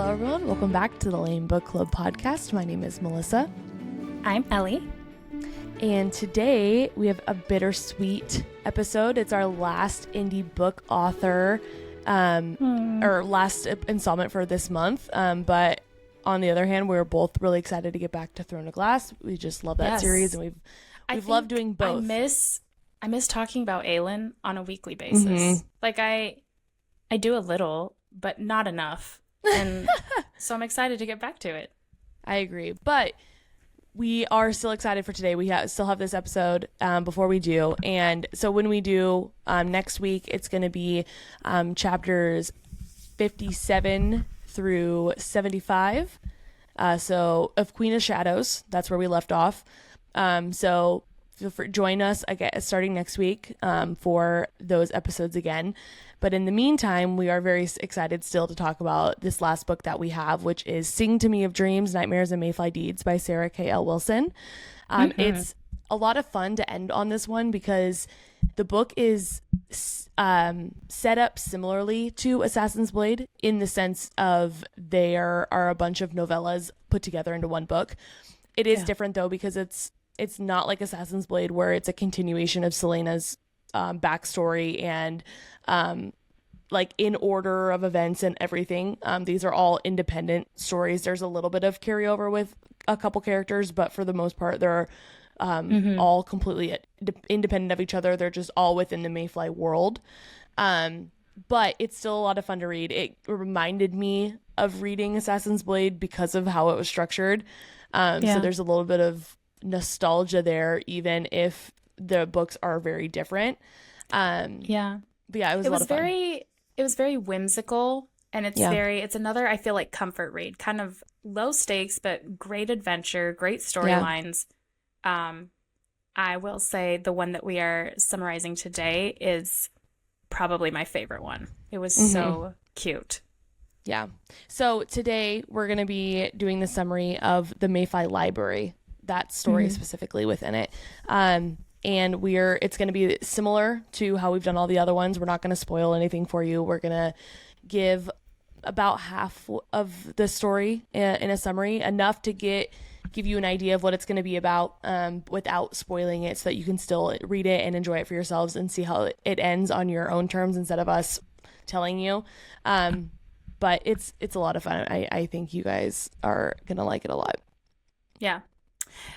Hello everyone, welcome back to the L.A.M.E Book Club podcast. My name is Melissa. I'm Ellie. And today we have a bittersweet episode. It's our last indie book author, or last installment for this month. But on the other hand, we're both really excited to get back to Throne of Glass. We just love that series, and we've loved doing both. I miss talking about Aelin on a weekly basis. Mm-hmm. Like I do a little, but not enough. And so I'm excited to get back to it. I agree. But we are still excited for today. We still have this episode before we do. And so when we do next week, it's going to be chapters 57 through 75. So of Queen of Shadows, that's where we left off. So feel free join us again starting next week for those episodes again. But in the meantime, we are very excited still to talk about this last book that we have, which is Sing to Me of Dreams, Nightmares, and Mayfly Deeds by Sarah K.L. Wilson. It's a lot of fun to end on this one because the book is set up similarly to Assassin's Blade in the sense of there are a bunch of novellas put together into one book. It is different, though, because it's not like Assassin's Blade where it's a continuation of Celaena's backstory and like in order of events and everything. These are all independent stories. There's a little bit of carryover with a couple characters, but for the most part, they're all completely independent of each other. They're just all within the Mayfly world. But it's still a lot of fun to read. It reminded me of reading Assassin's Blade because of how it was structured. So there's a little bit of nostalgia there, even if the books are very different. But yeah, it was a lot of fun. It was very whimsical, and it's another, I feel like, comfort read, kind of low stakes but great adventure, great storylines. I will say the one that we are summarizing today is probably my favorite one. It was so cute. Yeah. So today we're going to be doing the summary of the Mayfly Library, that story specifically within it. And it's going to be similar to how we've done all the other ones. We're not going to spoil anything for you. We're going to give about half of the story in a summary, enough to give you an idea of what it's going to be about without spoiling it, so that you can still read it and enjoy it for yourselves and see how it ends on your own terms instead of us telling you. But it's a lot of fun. I think you guys are going to like it a lot. Yeah.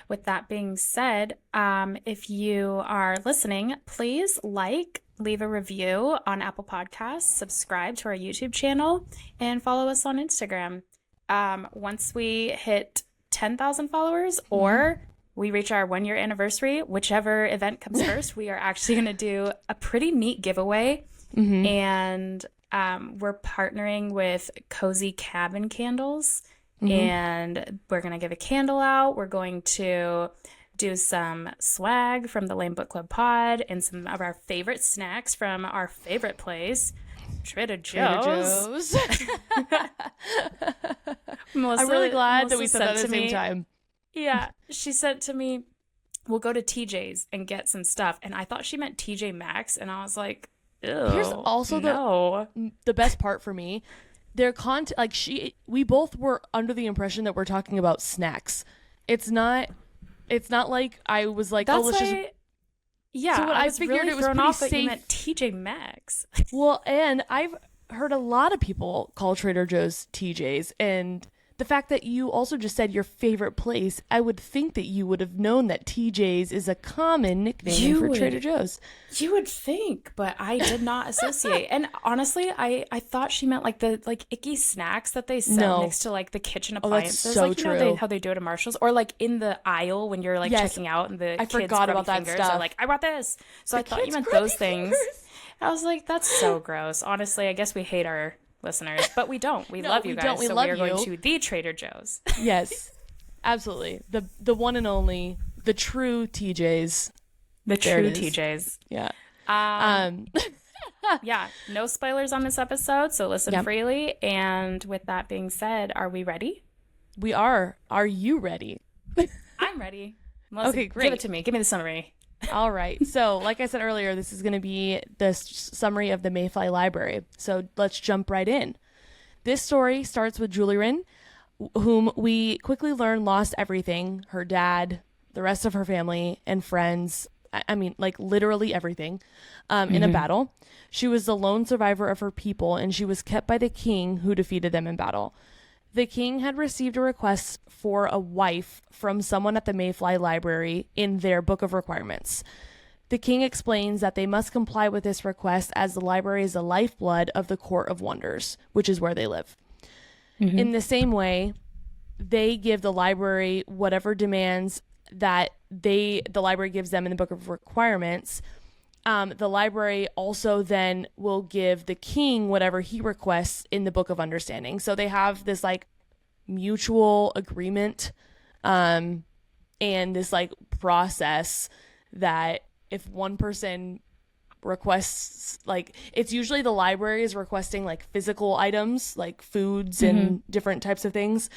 With that being said, if you are listening, please leave a review on Apple Podcasts, subscribe to our YouTube channel, and follow us on Instagram. Once we hit 10,000 followers or we reach our 1-year anniversary, whichever event comes first, we are actually going to do a pretty neat giveaway. And we're partnering with Cozy Cabin Candles. And we're going to give a candle out. We're going to do some swag from the L.A.M.E Book Club pod and some of our favorite snacks from our favorite place, Trader Joe's. I'm really glad that we said that at the same time. Yeah. She said to me, we'll go to TJ's and get some stuff. And I thought she meant TJ Maxx. And I was like, ew. Here's also the best part for me. Their content, like we both were under the impression that we're talking about snacks. It's not like I was like, that's let's just. Yeah, so I figured really it was pretty off safe. That You meant TJ Maxx. Well, and I've heard a lot of people call Trader Joe's TJ's, and the fact that you also just said your favorite place, I would think that you would have known that TJ's is a common nickname for Trader Joe's. You would think, but I did not associate. And honestly, I thought she meant like the icky snacks that they sell next to like the kitchen appliances. That's so like, you true. know how they do it at Marshall's, or like in the aisle when you're like checking out and the kids forgot about that fingers stuff. Are like, I want this. So I thought you meant those things. I was like, that's so gross. Honestly, I guess we hate our listeners, but we don't. We love you guys. We are going to the Trader Joe's. Yes, absolutely. The one and only, the true TJ's. The true TJ's. Yeah. Yeah. No spoilers on this episode, so listen freely. And with that being said, are we ready? We are. Are you ready? I'm ready. Melissa, okay, great. Give it to me. Give me the summary. All right. So, like I said earlier, this is going to be the summary of the Mayfly Library. So let's jump right in. This story starts with Julie, whom we quickly learn lost everything, her dad, the rest of her family, and friends. I mean, like literally everything, in a battle. She was the lone survivor of her people, and she was kept by the king who defeated them in battle. The king had received a request for a wife from someone at the Mayfly Library in their book of requirements. The king explains that they must comply with this request as the library is the lifeblood of the Court of Wonders, which is where they live. In the same way, they give the library whatever demands that the library gives them in the book of requirements. The library also then will give the king whatever he requests in the book of understanding. So they have this like mutual agreement, and this like process that if one person requests, like, it's usually the library is requesting like physical items like foods and different types of things,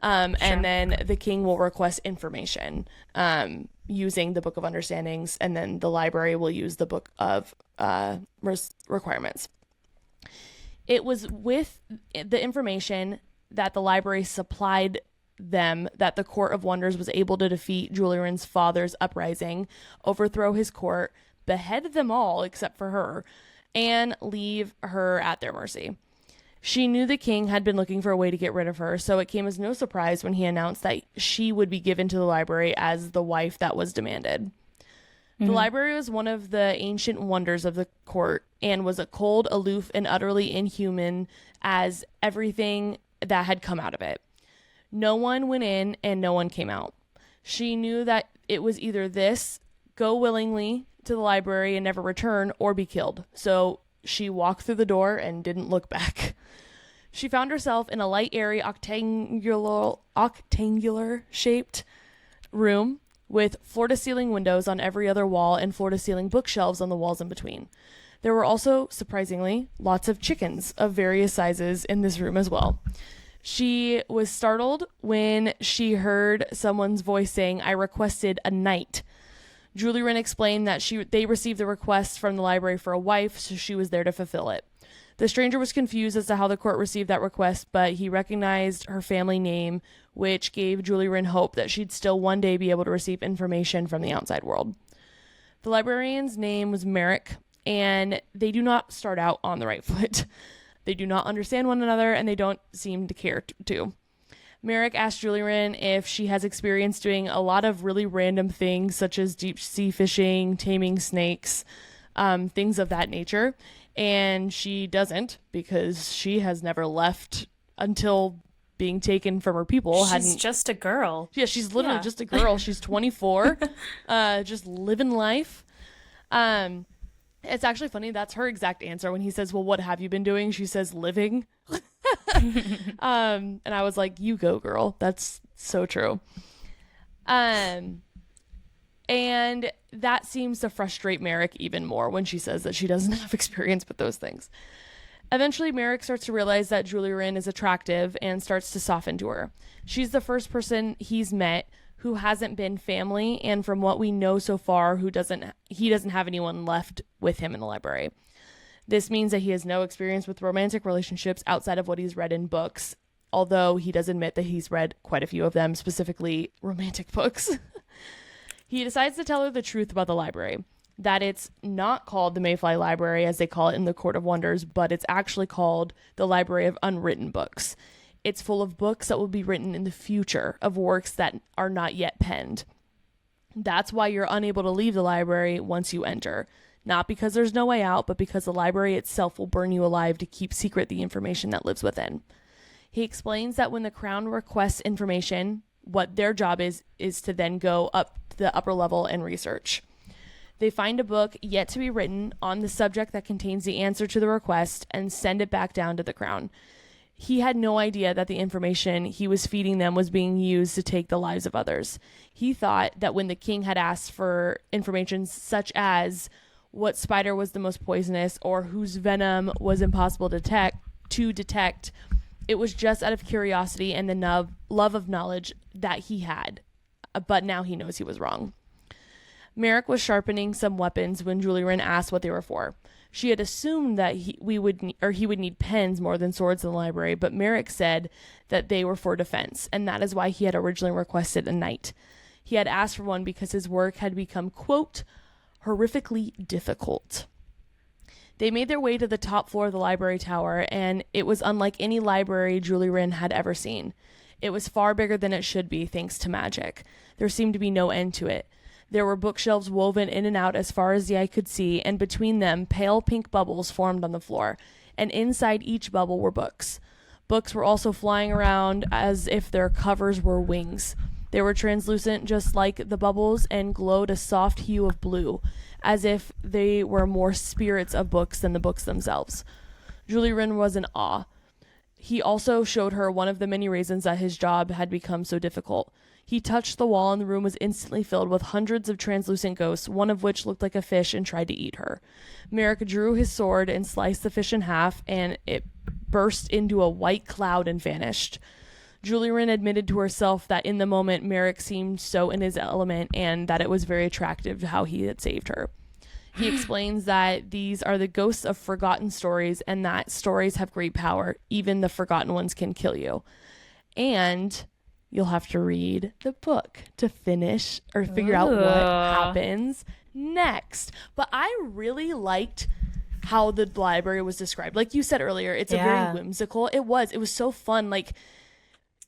and then the king will request information using the book of understandings, and then the library will use the book of requirements. It was with the information that the library supplied them that the Court of Wonders was able to defeat Julian's father's uprising, overthrow his court, behead them all except for her, and leave her at their mercy. She knew the king had been looking for a way to get rid of her, so it came as no surprise when he announced that she would be given to the library as the wife that was demanded. The library was one of the ancient wonders of the court and was a cold, aloof, and utterly inhuman as everything that had come out of it. No one went in and no one came out. She knew that it was either this, go willingly to the library and never return, or be killed. So she walked through the door and didn't look back. She found herself in a light, airy, octangular shaped room with floor-to-ceiling windows on every other wall and floor-to-ceiling bookshelves on the walls in between. There were also, surprisingly, lots of chickens of various sizes in this room as well. She was startled when she heard someone's voice saying, "I requested a knight." Julie Wren explained that they received the request from the library for a wife, so she was there to fulfill it. The stranger was confused as to how the court received that request, but he recognized her family name, which gave Julie Wren hope that she'd still one day be able to receive information from the outside world. The librarian's name was Merrick, and they do not start out on the right foot. They do not understand one another, and they don't seem to care to. Merrick asked Julie Wren if she has experience doing a lot of really random things, such as deep sea fishing, taming snakes, things of that nature. And she doesn't, because she has never left until being taken from her people. She's just a girl. Yeah, she's literally just a girl. She's 24, just living life. It's actually funny. That's her exact answer when he says, "Well, what have you been doing?" She says, "Living." And I was like, "You go, girl." That's so true. And that seems to frustrate Merrick even more when she says that she doesn't have experience with those things. Eventually, Merrick starts to realize that Julie Wren is attractive and starts to soften to her. She's the first person he's met who hasn't been family, and from what we know so far, he doesn't have anyone left with him in the library. This means that he has no experience with romantic relationships outside of what he's read in books, although he does admit that he's read quite a few of them, specifically romantic books. He decides to tell her the truth about the library, that it's not called the Mayfly Library as they call it in the Court of Wonders, but it's actually called the Library of Unwritten Books. It's full of books that will be written in the future, of works that are not yet penned. That's why you're unable to leave the library once you enter. Not because there's no way out, but because the library itself will burn you alive to keep secret the information that lives within. He explains that when the Crown requests information, what their job is to then go up to the upper level and research. They find a book yet to be written on the subject that contains the answer to the request and send it back down to the Crown. He had no idea that the information he was feeding them was being used to take the lives of others. He thought that when the king had asked for information such as what spider was the most poisonous or whose venom was impossible to detect, it was just out of curiosity and the love of knowledge that he had. But now he knows he was wrong. Merrick was sharpening some weapons when Julie Wren asked what they were for. She had assumed that he would need pens more than swords in the library, but Merrick said that they were for defense, and that is why he had originally requested a knight. He had asked for one because his work had become, quote, horrifically difficult. They made their way to the top floor of the library tower, and it was unlike any library Julie Wren had ever seen. It was far bigger than it should be, thanks to magic. There seemed to be no end to it. There were bookshelves woven in and out as far as the eye could see, and between them, pale pink bubbles formed on the floor. And inside each bubble were books. Books were also flying around as if their covers were wings. They were translucent just like the bubbles and glowed a soft hue of blue, as if they were more spirits of books than the books themselves. Julie Wren was in awe. He also showed her one of the many reasons that his job had become so difficult. He touched the wall, and the room was instantly filled with hundreds of translucent ghosts, one of which looked like a fish and tried to eat her. Merrick drew his sword and sliced the fish in half, and it burst into a white cloud and vanished. Julie Wren admitted to herself that in the moment Merrick seemed so in his element and that it was very attractive how he had saved her. He explains that these are the ghosts of forgotten stories and that stories have great power. Even the forgotten ones can kill you. And you'll have to read the book to finish or figure out what happens next. But I really liked how the library was described. Like you said earlier, it's a very whimsical. It was so fun. Like,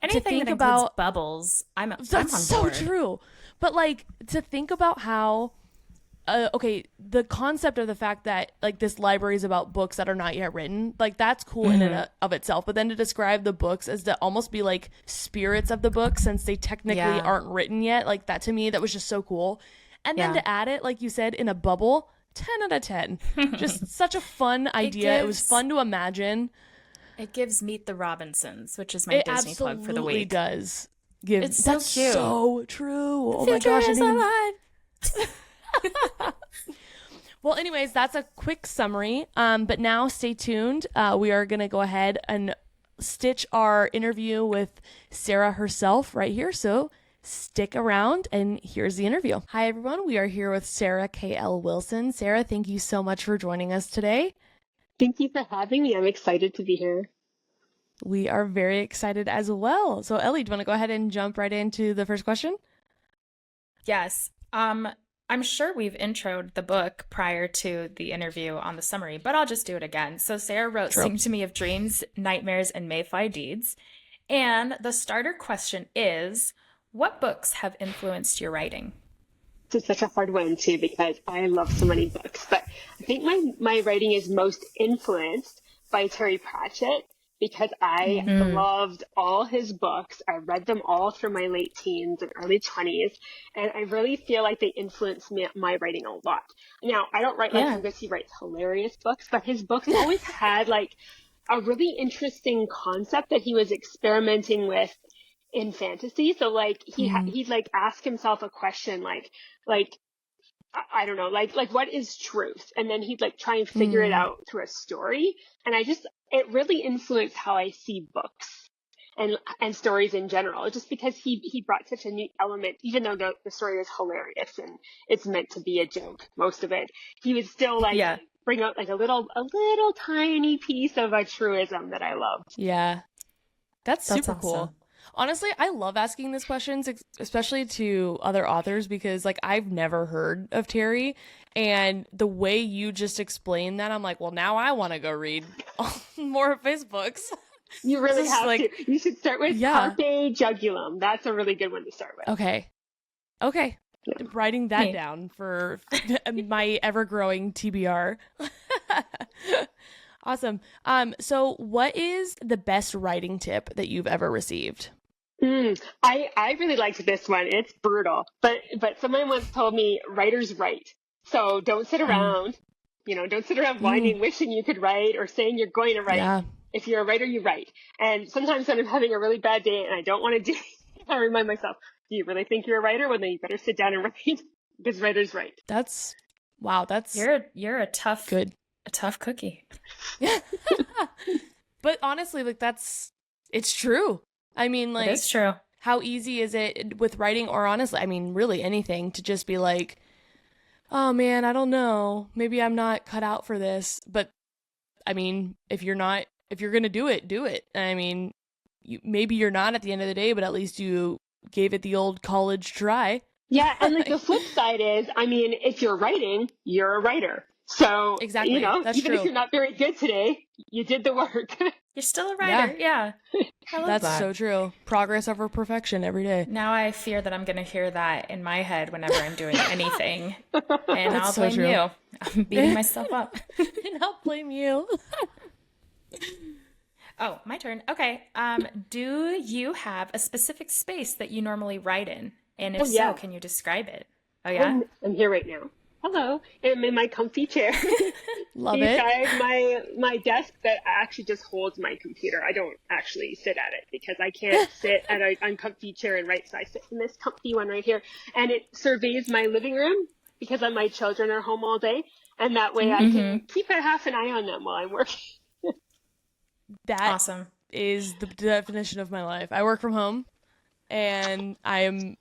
anything that includes bubbles, I'm on board. That's so true. But like, to think about how the concept of the fact that like this library is about books that are not yet written, like that's cool in and of itself. But then to describe the books as to almost be like spirits of the book since they technically aren't written yet, like that to me, that was just so cool. And then to add it, like you said, in a bubble, 10 out of 10. Just such a fun idea. It was fun to imagine. It gives Meet the Robinsons, which is my Disney plug for the week. It does. It's so cute. So true. Oh my gosh. Is alive. Well, anyways, that's a quick summary. But now stay tuned. We are going to go ahead and stitch our interview with Sarah herself right here. So stick around and here's the interview. Hi, everyone. We are here with Sarah K.L. Wilson. Sarah, thank you so much for joining us today. Thank you for having me. I'm excited to be here. We are very excited as well. So, Ellie, do you want to go ahead and jump right into the first question? Yes. I'm sure we've introed the book prior to the interview on the summary, but I'll just do it again. So Sarah wrote Sing to Me of Dreams, Nightmares, and Mayfly Deeds. And the starter question is, what books have influenced your writing? It's such a hard one, too, because I love so many books. But I think my writing is most influenced by Terry Pratchett because I loved all his books. I read them all through my late teens and early 20s, and I really feel like they influenced my writing a lot. Now, I don't write like him because he writes hilarious books, but his books always had like a really interesting concept that he was experimenting with in fantasy. So like he'd like ask himself a question like I don't know, like what is truth? And then he'd like try and figure it out through a story. And it really influenced how I see books and stories in general, just because he brought such a neat element, even though the story is hilarious and it's meant to be a joke, most of it, he would still like bring out like a little tiny piece of a truism that I loved. Yeah. That's super awesome. Cool. Honestly, I love asking these questions, especially to other authors, because like I've never heard of Terry, and the way you just explained that, I'm like, well, now I want to go read more of his books. You really have to. You should start with Carpe Jugulum. That's a really good one to start with. Okay. Yeah. Writing that down for my ever-growing TBR. Awesome. So what is the best writing tip that you've ever received? I really liked this one. It's brutal, but someone once told me writers write. So don't sit around, don't sit around whining, wishing you could write or saying you're going to write. Yeah. If you're a writer, you write. And sometimes when I'm having a really bad day and I don't want to do it, I remind myself, do you really think you're a writer? Well, then you better sit down and write, because writers write. That's you're a tough cookie. But honestly, like it's true. I mean, like, it's true. How easy is it with writing, or honestly, I mean, really anything, to just be like, oh man, I don't know. Maybe I'm not cut out for this. But I mean, if you're going to do it, do it. I mean, maybe you're not at the end of the day, but at least you gave it the old college try. Yeah, and like the flip side is, I mean, if you're writing, you're a writer. So, Exactly. you know, That's even true. if you're not very good today, you did the work. You're still a writer. Yeah. I love That's that. so true. Progress over perfection every day. Now I fear that I'm going to hear that in my head whenever I'm doing anything. And I'll so blame true. you. I'm beating myself up. And I'll blame you. Oh, my turn. Okay. Do you have a specific space that you normally write in? And if yeah. so, can you describe it? Oh, yeah? I'm here right now. Hello. I'm in my comfy chair. Love it. Beside my desk that actually just holds my computer. I don't actually sit at it because I can't sit at an uncomfy chair and write. So I sit in this comfy one right here. And it surveys my living room because my children are home all day. And that way I can keep a half an eye on them while I'm working. That Awesome. is the definition of my life. I work from home and I'm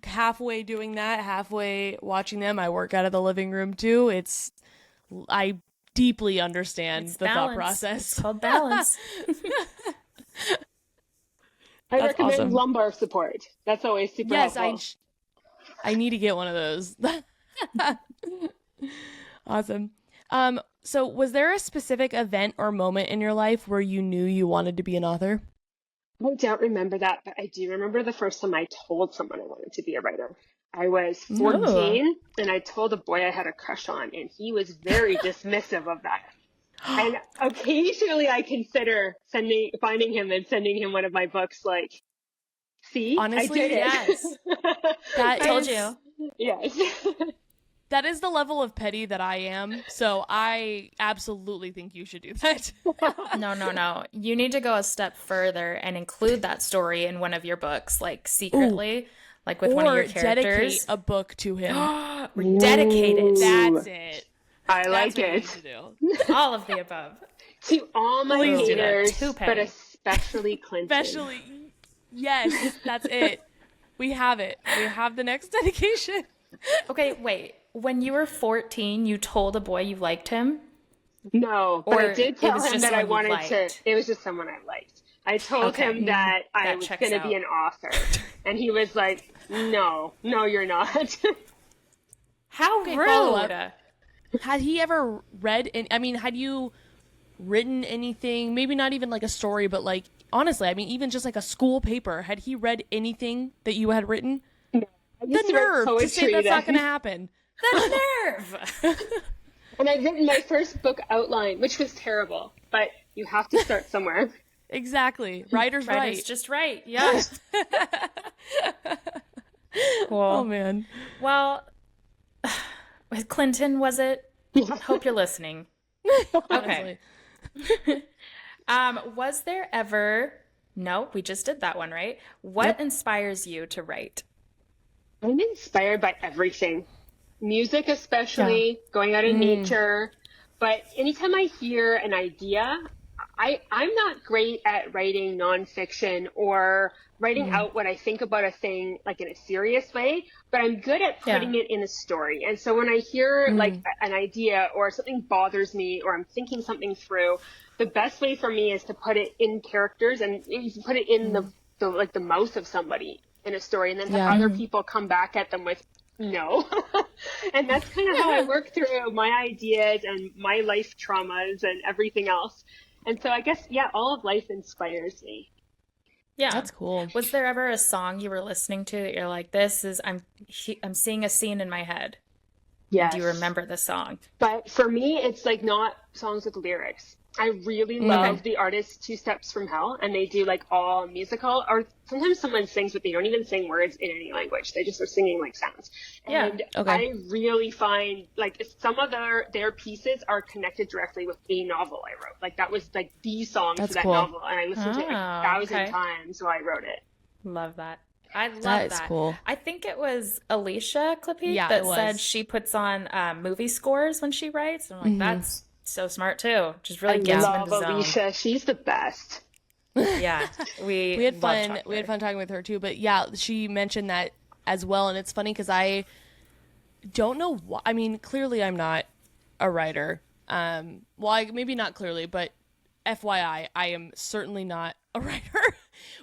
halfway doing that, halfway watching them. I work out of the living room too. I deeply understand It's the balance. thought process. It's called balance. I That's recommend awesome. lumbar support. That's always super Yes, helpful. I need to get one of those. Awesome. So was there a specific event or moment in your life where you knew you wanted to be an author? I don't remember that, but I do remember the first time I told someone I wanted to be a writer. I was 14 and I told a boy I had a crush on, and he was very dismissive of that. And occasionally I consider finding him and sending him one of my books, like, see, Honestly, I did yes. it. That Told is- you. Yes. That is the level of petty that I am. So I absolutely think you should do that. No. You need to go a step further and include that story in one of your books, like secretly, like with one of your Or dedicate characters. a book to him. We're dedicated. That's it. I like That's what it. you need to do. All of the above. To all my Please do that. haters, Too but petty. especially Clinton. Especially, yes, that's it. We have it. We have the next dedication. Okay, wait. When you were 14, you told a boy you liked him? No, but Or I did it tell was him just that I someone you wanted to. liked? It was just someone I liked. I told him that I That was checks going to be out. an author, and he was like, "No, you're not." How follow rude. up. Had he ever read, had you written anything, maybe not even like a story, but like, honestly, even just like a school paper, had he read anything that you had written? I used The to write nerve to say poetry that's not then. going to happen. The nerve. And I'd written my first book outline, which was terrible, but you have to start somewhere. Exactly. Writer's Right, right. it's just right. Yeah. Cool. Oh, man. Well, with Clinton, was it? Hope you're listening. Okay. Honestly. Was there ever... No, we just did that one, right? What inspires you to write? I'm inspired by everything. Music especially, going out in nature. But anytime I hear an idea, I'm not great at writing nonfiction or writing out what I think about a thing like in a serious way, but I'm good at putting it in a story. And so when I hear like an idea or something bothers me or I'm thinking something through, the best way for me is to put it in characters and you can put it in the mouth of somebody in a story and then have other people come back at them with no. And that's kind of how I work through my ideas and my life traumas and everything else. And so I guess, all of life inspires me. Yeah. That's cool. Was there ever a song you were listening to that you're like, this is, I'm seeing a scene in my head? Yes. Do you remember the song? But for me, it's like not songs with lyrics. I really love the artist Two Steps from Hell, and they do like all musical, or sometimes someone sings, but they don't even sing words in any language. They just are singing like sounds. Yeah. And Okay. I really find like some of their pieces are connected directly with a novel I wrote. Like that was like the song That's for that cool. novel, and I listened to it like Oh, 1,000 times while I wrote it. Love that. I love That that. is cool. I think it was Alicia Clippy Yeah, that it was. said she puts on movie scores when she writes. I'm like, that's so smart too. Just really gets them in Love the zone. Alicia. She's the best. Yeah, we We had love fun. talking We had to her. fun talking with her too. But yeah, she mentioned that as well, and it's funny because I don't know why. I mean, clearly I'm not a writer. Maybe not clearly, but FYI, I am certainly not a writer,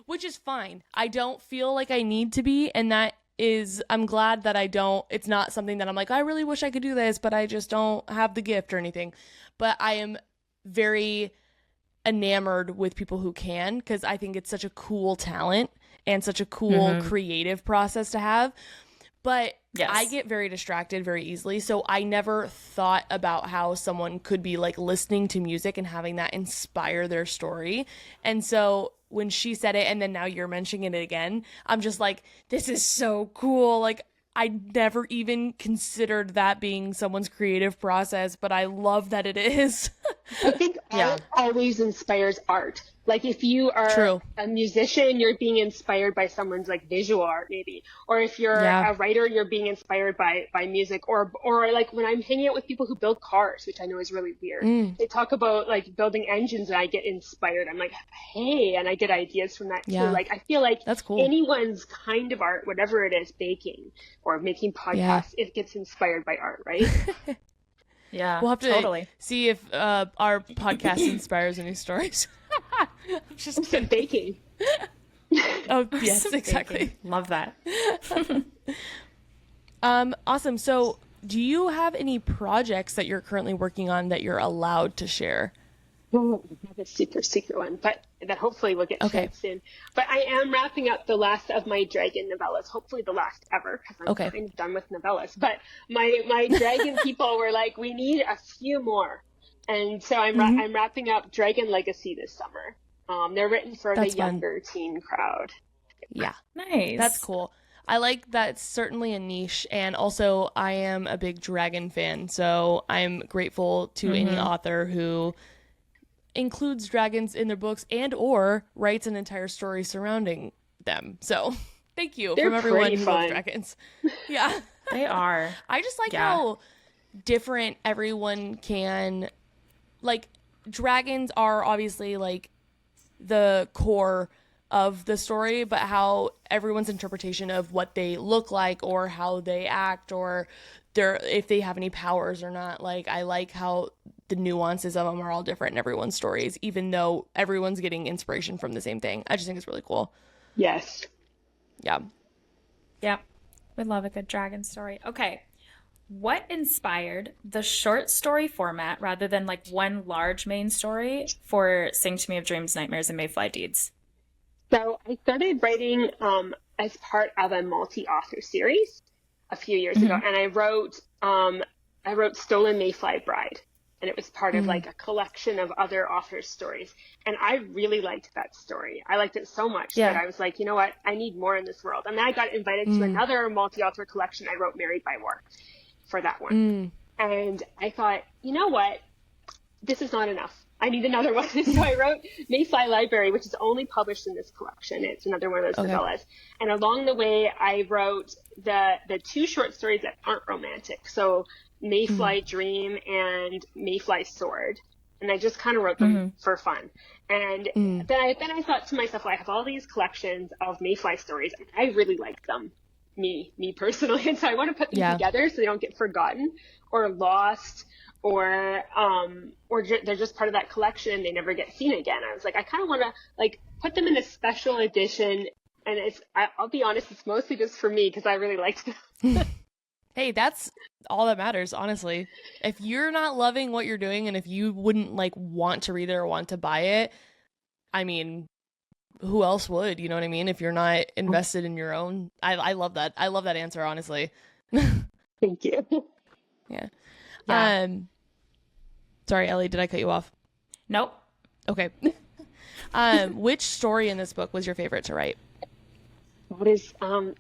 which is fine. I don't feel like I need to be, and I'm glad that I don't. It's not something that I'm like, I really wish I could do this, but I just don't have the gift or anything. But I am very enamored with people who can, because I think it's such a cool talent and such a cool creative process to have. But yes. I get very distracted very easily, so I never thought about how someone could be like listening to music and having that inspire their story. And so when she said it, and then now you're mentioning it again, I'm just like, this is so cool. Like, I never even considered that being someone's creative process, but I love that it is. I think art always inspires art. Like, if you are a musician, you're being inspired by someone's like visual art, maybe. Or if you're a writer, you're being inspired by music. Or like when I'm hanging out with people who build cars, which I know is really weird. They talk about like building engines, and I get inspired. I'm like, hey, and I get ideas from that too. Like, I feel like that's cool. Anyone's kind of art, whatever it is, baking or making podcasts, it gets inspired by art, right? Yeah, we'll have to see if our podcast inspires any stories. I'm just baking. Oh, yes, exactly. Love that. Awesome. So, do you have any projects that you're currently working on that you're allowed to share? Oh, I have a super secret one, but that hopefully will get shared soon. But I am wrapping up the last of my dragon novellas, hopefully the last ever, because I'm kind of done with novellas. But my dragon people were like, we need a few more. And so I'm wrapping up Dragon Legacy this summer. They're written for the younger teen crowd. Yeah. Nice. That's cool. I like that. It's certainly a niche. And also, I am a big dragon fan. So I'm grateful to any author who includes dragons in their books and or writes an entire story surrounding them. So thank you from everyone who loves dragons. Yeah. They are. I just like how different everyone can... Like, dragons are obviously, like, the core of the story, but how everyone's interpretation of what they look like or how they act or if they have any powers or not. Like, I like how the nuances of them are all different in everyone's stories, even though everyone's getting inspiration from the same thing. I just think it's really cool. Yes. Yeah. Yep. We love a good dragon story. Okay. What inspired the short story format rather than like one large main story for Sing to Me of Dreams, Nightmares, and Mayfly Deeds? So I started writing as part of a multi-author series a few years ago, and I wrote Stolen Mayfly Bride, and it was part of like a collection of other authors' stories. And I really liked that story. I liked it so much that I was like, you know what, I need more in this world. And then I got invited to another multi-author collection. I wrote Married by War for that one. And I thought, you know what, this is not enough. I need another one. So I wrote Mayfly Library, which is only published in this collection. It's another one of those novellas. And along the way, I wrote the two short stories that aren't romantic. So Mayfly Dream and Mayfly Sword. And I just kind of wrote them for fun. And then I thought to myself, well, I have all these collections of Mayfly stories, and I really like them. Me personally, and so I want to put them together so they don't get forgotten or lost, or they're just part of that collection and they never get seen again. I was like, I kind of want to like put them in a special edition, and I'll be honest, it's mostly just for me because I really liked them. Hey, that's all that matters, honestly. If you're not loving what you're doing, and if you wouldn't like want to read it or want to buy it, I mean, who else would? You know what I mean? If you're not invested in your own, I love that. I love that answer, honestly. Thank you. Yeah. Sorry, Ellie, did I cut you off? Nope. Okay. Which story in this book was your favorite to write? What is I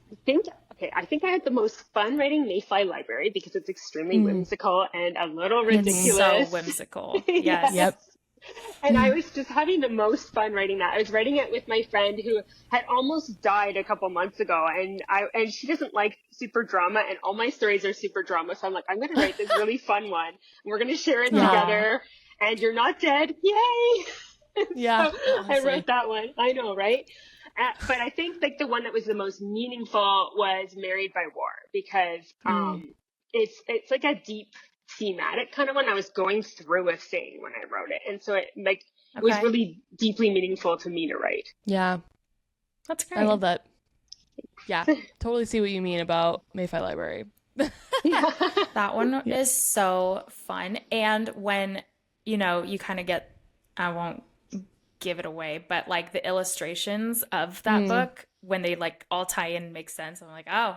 think I had the most fun writing Mayfly Library because it's extremely whimsical and a little ridiculous. It's so whimsical. Yes. Yep. And I was just having the most fun writing that. I was writing it with my friend who had almost died a couple months ago, and she doesn't like super drama, and all my stories are super drama. So I'm like, I'm going to write this really fun one, and we're going to share it together. And you're not dead, yay! Yeah, so I wrote that one. I know, right? But I think like the one that was the most meaningful was Married by War because it's like a deep thematic kind of one. I was going through a thing when I wrote it, and so it was really deeply meaningful to me to write. Yeah, That's great. I love that. Yeah, totally see what you mean about Mayfly Library. That one is so fun. And when, you kind of get, I won't give it away, but like the illustrations of that book, when they like all tie in and make sense, I'm like, oh,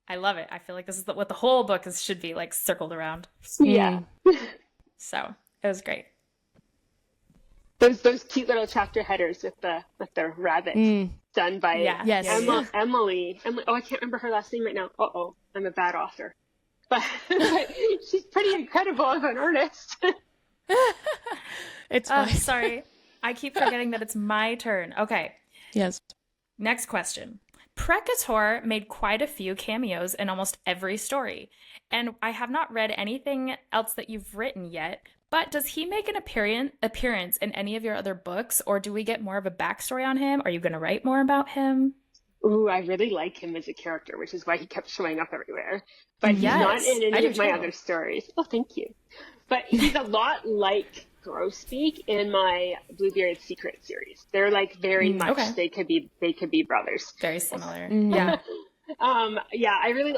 I love it. I feel like this is what the whole book should be like circled around. Yeah. So it was great. Those cute little chapter headers with the rabbits done by Emily. Oh, I can't remember her last name right now. I'm a bad author. But she's pretty incredible as an artist. It's fine. Sorry. I keep forgetting that it's my turn. Okay. Yes. Next question. Precator made quite a few cameos in almost every story. And I have not read anything else that you've written yet, but does he make an appearance in any of your other books, or do we get more of a backstory on him? Are you going to write more about him? Ooh, I really like him as a character, which is why he kept showing up everywhere. But he's not in any of my other stories. Oh, thank you. But he's a lot like Grosbeak in my Bluebeard's Secret series. They're like very much they could be brothers. Very similar. Yeah. I really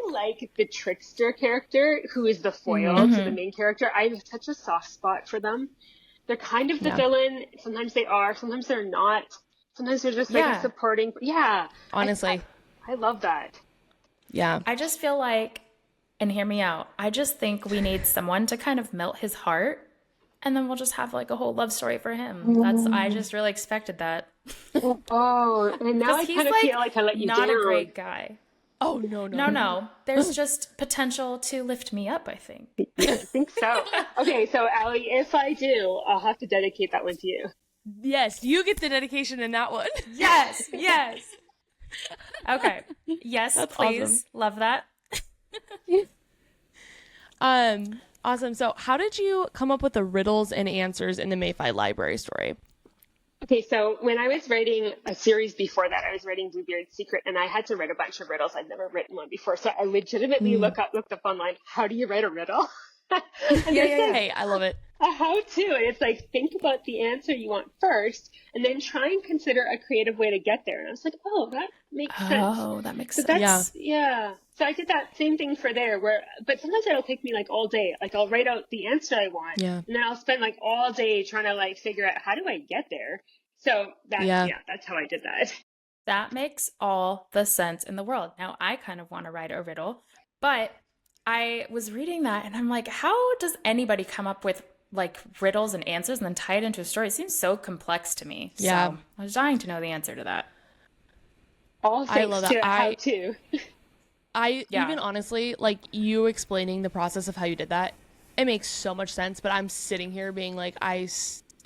like the trickster character who is the foil to the main character. I have such a soft spot for them. They're kind of the villain. Sometimes they are, sometimes they're not. Sometimes they're just like a supporting. Yeah. Honestly. I love that. Yeah. I just feel like, and hear me out, I just think we need someone to kind of melt his heart, and then we'll just have like a whole love story for him. I just really expected that. Oh, and now I kind of feel like I let you down. Not a great guy. Oh, no. There's just potential to lift me up, I think. I think so. Okay, so Ellie, if I do, I'll have to dedicate that one to you. Yes, you get the dedication in that one. Yes. Okay. Yes, That's please. awesome. Love that. Awesome. So how did you come up with the riddles and answers in the Mayfly Library story? Okay, so when I was writing a series before that, I was writing Bluebeard's Secret, and I had to write a bunch of riddles. I'd never written one before, so I legitimately looked up online, how do you write a riddle? Hey, I love it. A how-to, and it's like, think about the answer you want first, and then try and consider a creative way to get there. And I was like, oh, that makes sense. Oh, that makes sense. Yeah. So I did that same thing for there, but sometimes it'll take me like all day. Like I'll write out the answer I want, and then I'll spend like all day trying to like figure out how do I get there. So that's how I did that. That makes all the sense in the world. Now I kind of want to write a riddle, but I was reading that and I'm like, how does anybody come up with like riddles and answers and then tie it into a story? It seems so complex to me. Yeah. So I was dying to know the answer to that. All thanks I love that. to how to. Even honestly, like you explaining the process of how you did that, it makes so much sense. But I'm sitting here being like,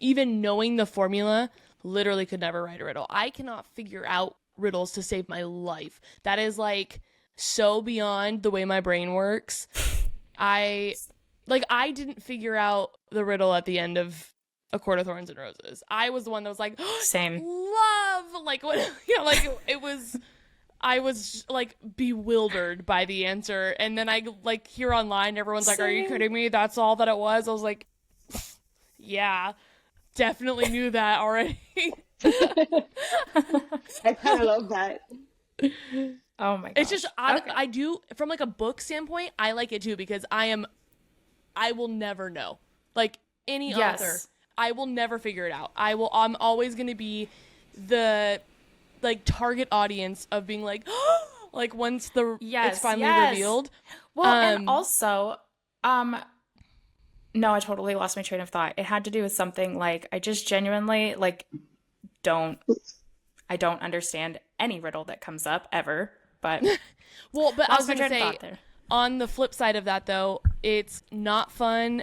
even knowing the formula, literally could never write a riddle. I cannot figure out riddles to save my life. That is like so beyond the way my brain works. I didn't figure out the riddle at the end of A Court of Thorns and Roses. I was the one that was like, same love, like what, it was. I was like bewildered by the answer, and then I like hear online everyone's like, "Are you kidding me? That's all that it was." I was like, "Yeah, definitely knew that already." I kind of love that. Oh my gosh. It's just I do from like a book standpoint. I like it too because I will never know, like any author. I will never figure it out. I'm always going to be the like target audience of being like, like once it's finally revealed. Well, and also, no, I totally lost my train of thought. It had to do with something like I just genuinely like I don't understand any riddle that comes up ever. But well, but I was going to say on the flip side of that though, it's not fun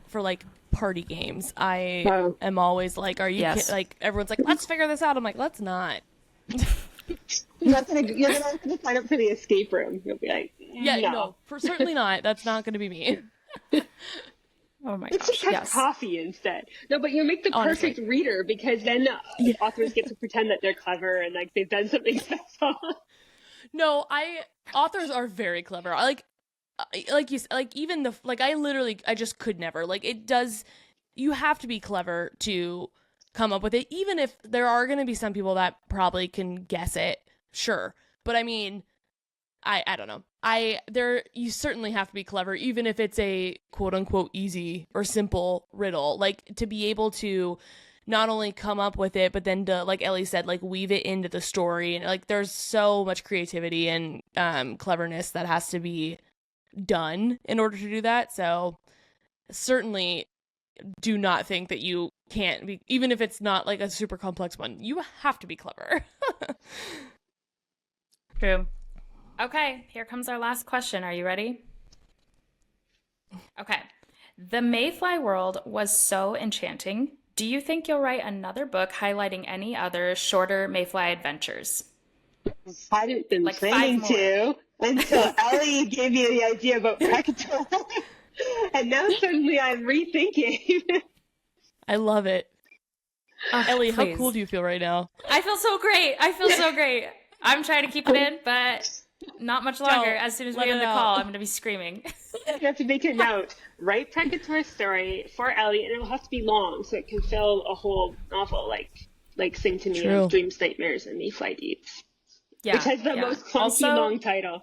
for like party games. I am always like, are you like everyone's like, let's figure this out. I'm like, let's not. You're gonna have to sign up for the escape room. You'll be like, no, for certainly not. That's not going to be me. Oh my gosh! Let's just have coffee instead. No, but you make the perfect reader because then authors get to pretend that they're clever and like they've done something special. No, authors are very clever. like you like even the like I just could never. Like it does, you have to be clever to come up with it, even if there are going to be some people that probably can guess it. Sure. But I mean, I don't know. You certainly have to be clever, even if it's a quote unquote easy or simple riddle, like to be able to not only come up with it, but then to, like Ellie said, like weave it into the story. And like, there's so much creativity and cleverness that has to be done in order to do that. So certainly do not think that you can't be, even if it's not like a super complex one, you have to be clever. True. Okay, here comes our last question. Are you ready? Okay. The Mayfly world was so enchanting. Do you think you'll write another book highlighting any other shorter Mayfly adventures? I hadn't been Like planning 5 more. to until Ellie gave me the idea about Precatory. And now suddenly I'm rethinking. I love it. Ellie, how Please. cool do you feel right now? I feel so great. I'm trying to keep it in, but not much longer. Don't. As soon as Let we end it the out. call, I'm going to be screaming. You have to make a note. Write Precatory story for Ellie, and it'll have to be long so it can fill a whole novel, like Sing to Me True. and Dreams, Nightmares, and Mayfly Deeds. Yeah, Which has the most clunky Also, long title.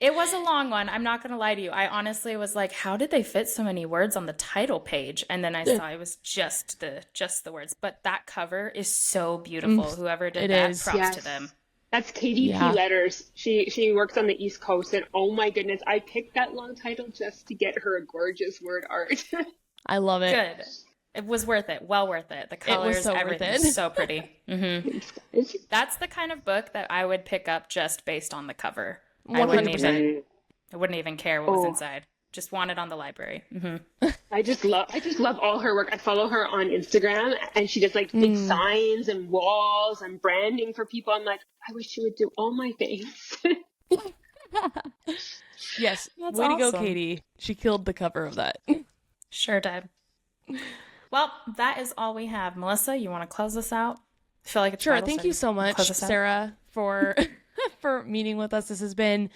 it was a long one. I'm not going to lie to you. I honestly was like, how did they fit so many words on the title page? And then I saw it was just the words. But that cover is so beautiful. Whoever did It that, is. props Yes. to them. That's KDP Yeah. Letters. She works on the East Coast, and oh my goodness, I picked that long title just to get her a gorgeous word art. I love it. Good. It was worth it. Well worth it. The colors, so worth everything it. is so pretty. That's the kind of book that I would pick up just based on the cover. I wouldn't 100%. even care what was inside. Just want it on the library. I just love all her work. I follow her on Instagram, and she does like big signs and walls and branding for people. I'm like, I wish she would do all my things. Yes. That's Way to go, awesome. Katie. She killed the cover of that. Sure did. Well, that is all we have. Melissa, you want to close us out? I feel like it's Sure. Bible Thank study. you so much, Close us out. Sarah, for for meeting with us. This has been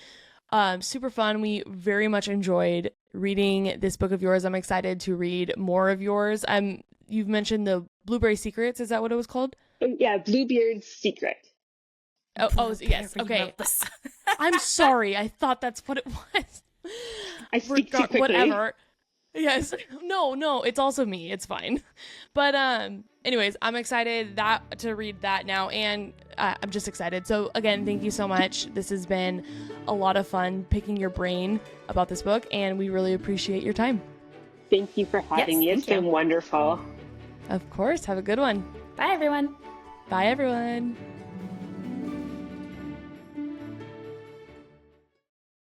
super fun. We very much enjoyed reading this book of yours. I'm excited to read more of yours. You've mentioned the Blueberry Secrets. Is that what it was called? Yeah, Bluebeard's Secret. Oh, yes. Whoever Okay. wrote this. I'm sorry. I thought that's what it was. I speak too quickly. Whatever. Yes. No, it's also me. It's fine. But anyways, I'm excited to read that now, and I'm just excited. So again, thank you so much. This has been a lot of fun picking your brain about this book, and we really appreciate your time. Thank you for having me. It's thank been you. wonderful. Of course. Have a good one. Bye, everyone. Bye, everyone.